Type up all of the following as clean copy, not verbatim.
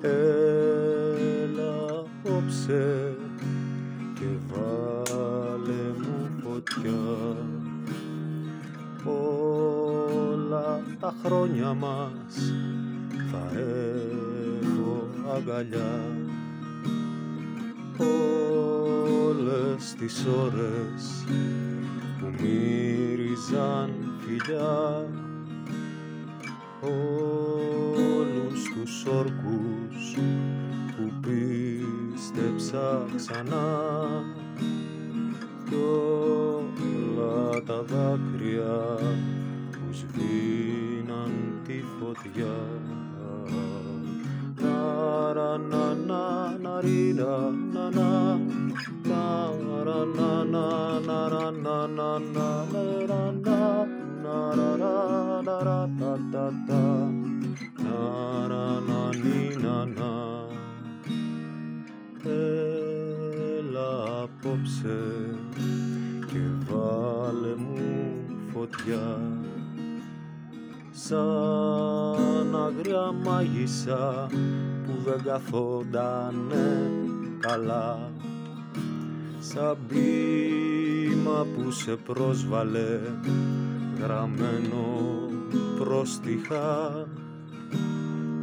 Έλα απόψε και βάλε μου φωτιά. Όλα τα χρόνια μας θα έχω αγκαλιά. Όλες τις ώρες που μύριζαν φιλιά, όλους τους όρκους που πίστεψα ξανά, κι όλα τα δάκρυα που σβήναν τη φωτιά. Ναρα να να να ρίρα να να, ναρα να να ναρα να να ναρα να, ναρα ναρα τα τα τα, ναρα να νι να να. Έλα απόψε και βάλε μου φωτιά. Σαν αγριά μάγισσα που δεν καθόντανε καλά, σαν ποίημα που σε πρόσβαλε γραμμένο πρόστιχα,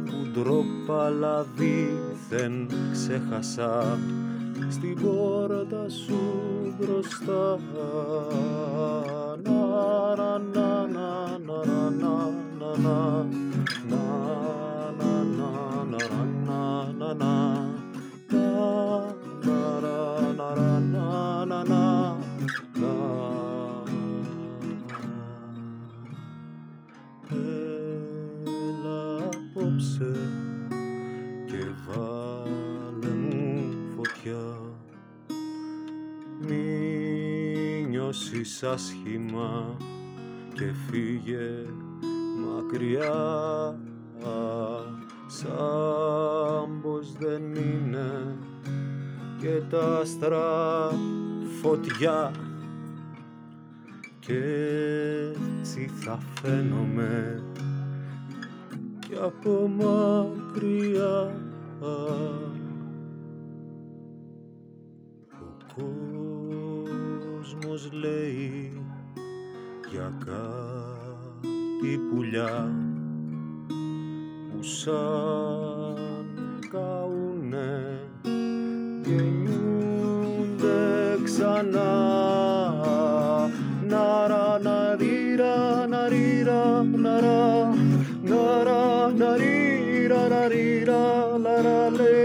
που ντρόπαλα δίθεν ξέχασα στην πόρτα σου μπροστά. Ναρα να να ναρα να να να, να να να να να να, ναρα ναρα να να να. Έλα απόψε και βάλε μου φωτιά. Μη νιώσεις άσχημα και φύγε μακριά, σαν πως δεν είναι και τα άστρα φωτιά, και έτσι θα φαίνομαι κι από μακριά. Ο κόσμος λέει για κάτι πουλιά που σαν καούνε γεννιούνται ξανά. Ναρα να ρίρα να ρίρα ναρα, ναρα να ρίρα να ρίρα λαρα λε.